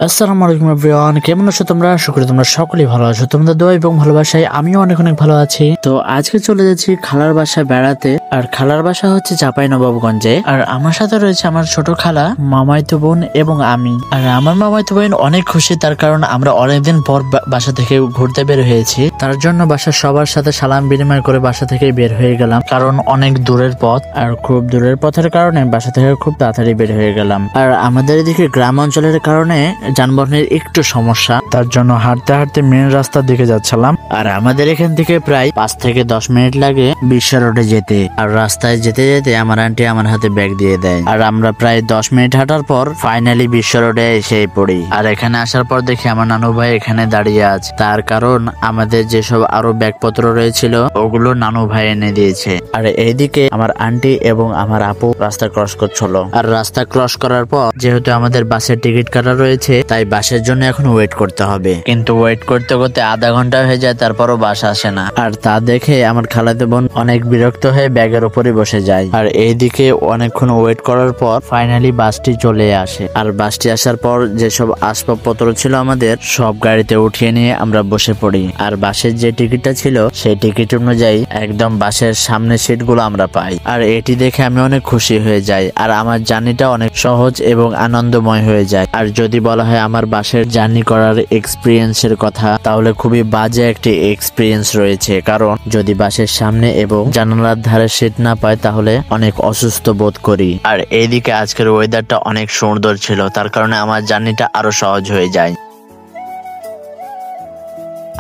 আসসালামু আলাইকুম এভরিওয়ান, কেমন আছো তোমরা? আশা করি তোমরা সকলেই ভালো আছো। তোমাদের দোয়া এবং ভালোবাসায় আমিও অনেক অনেক ভালো আছি। তো আজকে চলে যাচ্ছি খালার বাসায় বেড়াতে। আর খালার বাসা হচ্ছে চাঁপাইনবাবগঞ্জে। আর আমার সাথে রয়েছে আমার ছোট খালা, মামাইতো বোন এবং আমি। আর আমার মামাইতো বোন অনেক খুশি, তার কারণ আমরা অনেকদিন পর বাসা থেকে ঘুরতে বের হয়েছি। তার জন্য বাসার সবার সাথে সালাম বিনিময় করে বাসা থেকে বের হয়ে গেলাম, কারণ অনেক দূরের পথ। আর খুব দূরের পথের কারণে বাসা থেকে খুব তাড়াতাড়ি বের হয়ে গেলাম। আর আমাদের এদিকে গ্রাম অঞ্চলের কারণে যানবাহনের একটু সমস্যা, তার জন্য হাঁটতে হাঁটতে মেন রাস্তার দিকে যাচ্ছিলাম। আর আমাদের এখান থেকে প্রায় 5 থেকে 10 মিনিট লাগে বিশ্ব রোডে যেতে। আর রাস্তায় যেতে যেতে আমার আন্টি আমার হাতে ব্যাগ দিয়ে দেয়। আর আমরা প্রায় 10 মিনিট হাঁটার পর ফাইনালি বিশ্ব রোডে এসে পড়ি। আর এখানে আসার পর দেখি আমার নানু ভাই এখানে দাঁড়িয়ে আছে, তার কারণ আমাদের যেসব আরো ব্যাগপত্র রয়েছিল ওগুলো নানু ভাই এনে দিয়েছে। আর এইদিকে আমার আন্টি এবং আমার আপু রাস্তা ক্রস করছিল। আর রাস্তা ক্রস করার পর যেহেতু আমাদের বাসের টিকিট কাটা রয়েছে, তাই বাসের জন্য এখন ওয়েট করতে হবে। কিন্তু ওয়েট করতে করতে আধা ঘন্টা হয়ে যায়, তারপরও বাস আসে না। আর তা দেখে আমার খালাতো বোন অনেক বিরক্ত হয়ে ব্যাগের উপরে বসে যায়। আর এইদিকে অনেকক্ষণ ওয়েট করার পর ফাইনালি বাসটি চলে আসে। আর বাসটি আসার পর যেসব আসবাবপত্র ছিল আমাদের সব গাড়িতে উঠিয়ে নিয়ে আমরা বসে পড়ি। আর বাসের যে টিকিটটা ছিল সেই টিকিট অনুযায়ী একদম বাসের সামনের সিটগুলো আমরা পাই। আর এটি দেখে আমি অনেক খুশি হয়ে যাই। আর আমার জার্নিটা অনেক সহজ এবং আনন্দময় হয়ে যায়। আর যদি বলা হয় আমার বাসের জার্নি করার এক্সপিরিয়েন্সের কথা, তাহলে খুবই বাজে একটি এক্সপিরিয়েন্স রয়েছে। কারণ যদি বাসের সামনে এবং জানালার ধারে সিট না পাই তাহলে অনেক অসুস্থ বোধ করি। আর এইদিকে আজকের ওয়েদারটা অনেক সুন্দর ছিল, তার কারণে আমার জার্নিটা আরো সহজ হয়ে যায়।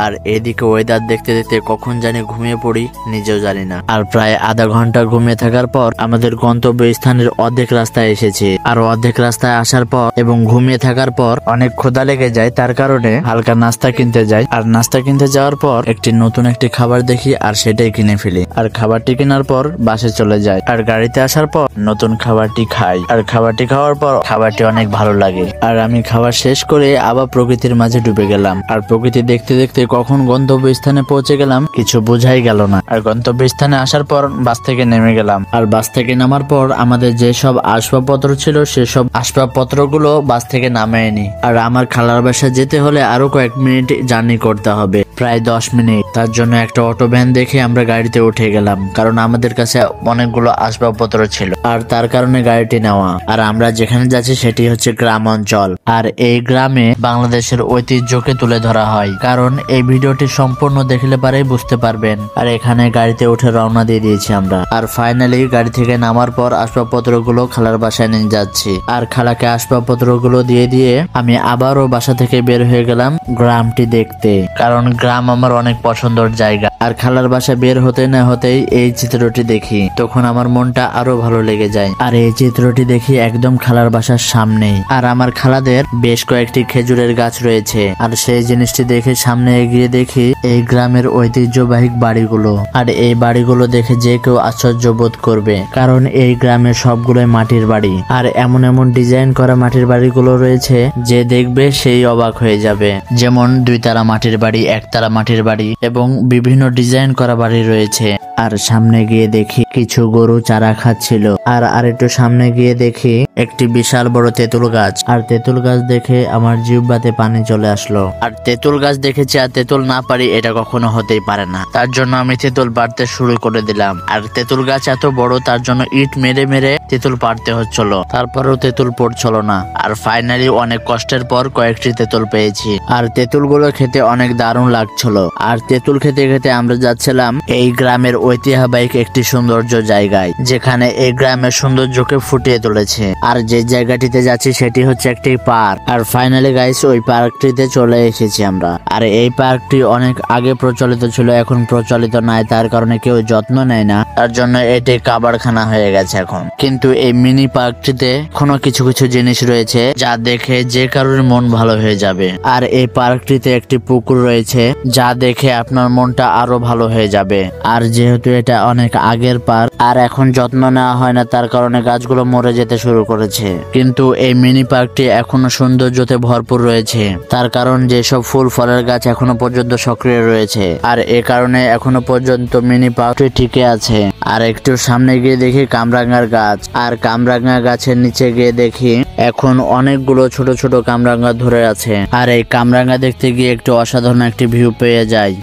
আর এদিকে ওয়েদার দেখতে দেখতে কখন জানি ঘুমিয়ে পড়ি নিজেও জানি না। আর প্রায় আধা ঘন্টা ঘুমিয়ে থাকার পর আমাদের গন্তব্য স্থানের অর্ধেক রাস্তায় এসেছি। আর অর্ধেক রাস্তায় আসার পর এবং ঘুমিয়ে থাকার পর অনেক ক্ষুধা লেগে যায়, তার কারণে হালকা নাস্তা কিনতে যাই। আর নাস্তা কিনতে যাওয়ার পর নতুন একটি খাবার দেখি আর সেটাই কিনে ফেলি। আর খাবারটি কেনার পর বাসে চলে যায়। আর গাড়িতে আসার পর নতুন খাবারটি খাই। আর খাবারটি খাওয়ার পর খাবারটি অনেক ভালো লাগে। আর আমি খাবার শেষ করে আবার প্রকৃতির মাঝে ডুবে গেলাম। আর প্রকৃতি দেখতে দেখতে কখন গন্তব্য স্থানে পৌঁছে গেলাম কিছু বোঝাই গেল না। আর গন্তব্য স্থানে আসার পর বাস থেকে নেমে গেলাম। আর বাস থেকে নামার পর আমাদের যেসব আসবাবপত্র ছিল সেসব আসবাবপত্রগুলো বাস থেকে নামায়নি। আর আমার খালার বাসায় যেতে হলে আরো কয়েক মিনিট জার্নি করতে হবে, প্রায় 10 মিনিট। তার জন্য একটা অটো ভ্যান দেখে আমরা গাড়িতে উঠে গেলাম, কারণ আমাদের কাছে অনেকগুলো আসবাবপত্র ছিল। আর তার কারণে গাড়িটি নেওয়া। আর আমরা যেখানে যাচ্ছি সেটি হচ্ছে গ্রাম অঞ্চল। আর এই গ্রামে বাংলাদেশের ঐতিহ্যকে তুলে ধরা হয়, কারণ এই ভিডিওটি সম্পূর্ণ দেখলে পারেই বুঝতে পারবেন। আর এখানে গাড়িতে উঠে রওনা দিয়ে দিয়েছি আমরা। আর ফাইনালি গাড়ি থেকে নামার পর আসবাবপত্রগুলো খালার বাসায় নিয়ে যাচ্ছি। আর খালাকে আসবাবপত্রগুলো দিয়ে দিয়ে আমি আবারও বাসা থেকে বের হয়ে গেলাম গ্রামটি দেখতে, কারণ গ্রাম আমার অনেক পছন্দের জায়গা। আর খালার বাসা বের হতে না হতেই এই চিত্রটি দেখি, তখন আমার মনটা আরো ভালো লেগে যায়। আর এই চিত্রটি দেখি একদম খালার বাসার সামনেই। আর আমার খালাদের বেশ কয়েকটি খেজুরের গাছ রয়েছে। আর সেই জিনিসটি দেখে সামনে এগিয়ে দেখি এই গ্রামের ঐতিহ্যবাহী বাড়িগুলো। আর এই বাড়িগুলো দেখে যে কেউ আশ্চর্য বোধ করবে, কারণ এই গ্রামের সবগুলোই মাটির বাড়ি। আর এমন এমন ডিজাইন করা মাটির বাড়িগুলো রয়েছে যে দেখবে সেই অবাক হয়ে যাবে। যেমন 2 তালা মাটির বাড়ি, 1 তালা মাটির বাড়ি এবং বিভিন্ন ডিজাইন করা বাড়ি রয়েছে। আর সামনে গিয়ে দেখি কিছু গরু চারা খাচ্ছিল। আর আরেকটু সামনে গিয়ে দেখি একটি বিশাল বড় তেঁতুল গাছ। আর তেঁতুল গাছ দেখে আমার জিহ্বাতে পানি চলে আসলো। আর তেঁতুল গাছ দেখেছি আর তেঁতুল না পারি এটা কখনো হতেই পারে না। তার জন্য আমি তেঁতুল পাড়তে শুরু করে দিলাম। আর তেঁতুল গাছ এত বড়, তার জন্য ইট মেরে মেরে তেঁতুল পাড়তে হচ্ছিল, তারপরেও তেঁতুল পড়ছিল না। আর ফাইনালি অনেক কষ্টের পর কয়েকটি তেঁতুল পেয়েছি। আর তেঁতুল গুলো খেতে অনেক দারুণ লাগছিল। আর তেঁতুল খেতে খেতে আমরা যাচ্ছিলাম এই গ্রামের ঐতিহ্যবাহী একটি সৌন্দর্য জায়গায়, যেখানে এই গ্রামের সৌন্দর্যকে ফুটিয়ে তুলেছে। আর যে জায়গাটিতে যাচ্ছি সেটি হচ্ছে একটি পার্ক। আর ফাইনালি গাইস ওই পার্কটিতে চলে এসেছি আমরা। আর এই পার্কটি অনেক আগে প্রচলিত ছিল, এখন প্রচলিত নাই, তার কারণে কেউ যত্ন নেয় না, তার জন্য এটি কাবারখানা হয়ে গেছে এখন। কিন্তু এই মিনি পার্কটিতে কোনো কিছু কিছু জিনিস রয়েছে যা দেখে যে কারোর মন ভালো হয়ে যাবে। আর এই পার্কটিতে একটি পুকুর রয়েছে যা দেখে আপনার মনটা আরো ভালো হয়ে যাবে। আর যেহেতু যেহেতু এটা অনেক আগের পার্ক আর এখন যত্ন নেওয়া হয় না, তার কারণে গাছগুলো মরে যেতে শুরু করেছে। কিন্তু এই মিনি পার্কটি এখনো সৌন্দর্যতে ভরপুর রয়েছে, তার কারণ যেসব ফুল ফলের গাছ এখনো পর্যন্ত সক্রিয় রয়েছে, আর এ কারণে এখনো পর্যন্ত মিনি পার্কটি টিকে আছে। আর একটু সামনে গিয়ে দেখি কামরাঙ্গার গাছ, আর কামরাঙ্গা গাছের নিচে গিয়ে দেখি এখন অনেকগুলো ছোট ছোট কামরাঙ্গা ধরে আছে। আর এই কামরাঙ্গা দেখতে গিয়ে একটু অসাধারণ একটি ভিউ পেয়ে যায়।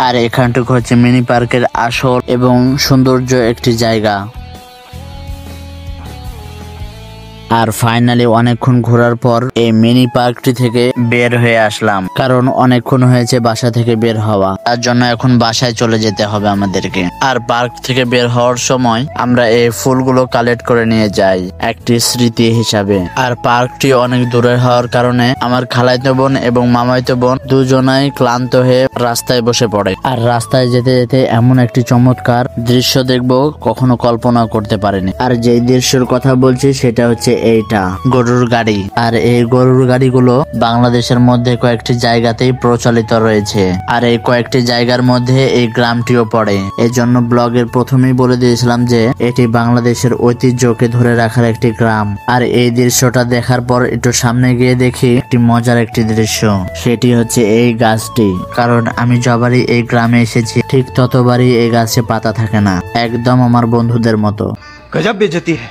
আর এখানটুকু হচ্ছে মিনি পার্কের আসল এবং সৌন্দর্য একটি জায়গা। আর ফাইনালি অনেকক্ষণ ঘোরার পর এই মিনি পার্কটি থেকে বের হয়ে আসলাম, কারণ অনেকক্ষণ হয়েছে বাসা থেকে বের হওয়া, তার জন্য এখন বাসায় চলে যেতে হবে আমাদেরকে। আর পার্ক থেকে বের হওয়ার সময় আমরা এই ফুলগুলো কালেক্ট করে নিয়ে যাই একটি স্মৃতি হিসাবে। আর পার্কটি অনেক দূরে হওয়ার কারণে আমার খালাইতো বোন এবং মামাইতো বোন দুজনাই ক্লান্ত হয়ে রাস্তায় বসে পড়ে। আর রাস্তায় যেতে যেতে এমন একটি চমৎকার দৃশ্য দেখবো কখনো কল্পনা করতে পারিনি। আর যেই দৃশ্যের কথা বলছি সেটা হচ্ছে এইটা গরুর গাড়ি। আর এই গরুর গাড়িগুলো বাংলাদেশের মধ্যে কয়েকটি জায়গাতেই প্রচলিত রয়েছে, আর এই কয়েকটি জায়গার মধ্যে এই গ্রামটিও পড়ে। এই জন্য ব্লগের প্রথমেই বলে দিয়েছিলাম যে এটি বাংলাদেশের ঐতিহ্যকে ধরে রাখার একটি গ্রাম। আর এই দৃশ্যটা দেখার পর একটু সামনে গিয়ে দেখি একটি মজার একটি দৃশ্য, সেটি হচ্ছে এই গাছটি। কারণ আমি যবারই এই গ্রামে এসেছি ঠিক ততবারই এই গাছে পাতা থাকে না, একদম আমার বন্ধুদের মতো। গজব বেজতি है।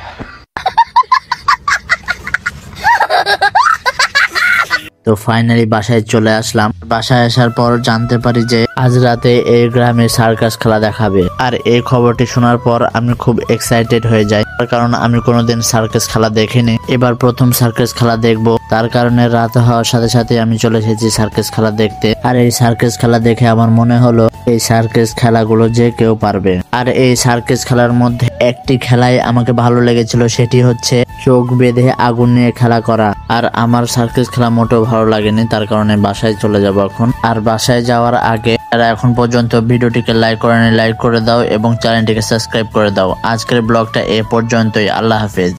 তো ফাইনালি বাসায় চলে আসলাম। বাসায় আসার পর জানতে পারি যে আজ রাতে এই গ্রামে সার্কাস খেলা দেখাবে। আর এই খবরটি শোনার পর আমি খুব এক্সাইটেড হয়ে যাই, কারণ আমি কোনোদিন সার্কাস খেলা দেখিনি, এবার প্রথম সার্কাস খেলা দেখবো। তার কারণে রাত হওয়ার সাথে সাথে আমি চলে এসেছি সার্কাস খেলা দেখতে। আর এই সার্কাস খেলা দেখে আমার মনে হলো এই সার্কাস খেলাগুলো যে কেউ পারবে। আর এই সার্কাস খেলার মধ্যে একটি খেলাই আমাকে ভালো লেগেছিল, সেটি হচ্ছে চোখ বেঁধে আগুন নিয়ে খেলা করা। আর আমার সার্কাস খেলা মোটেও ভালো লাগেনি, তার কারণে বাসায় চলে যাব এখন। আর বাসায় যাওয়ার আগে যারা এখন পর্যন্ত ভিডিওটিকে লাইক করেনি লাইক করে দাও এবং চ্যানেলটিকে সাবস্ক্রাইব করে দাও। আজকের ব্লগটা এ পর্যন্তই। আল্লাহ হাফেজ।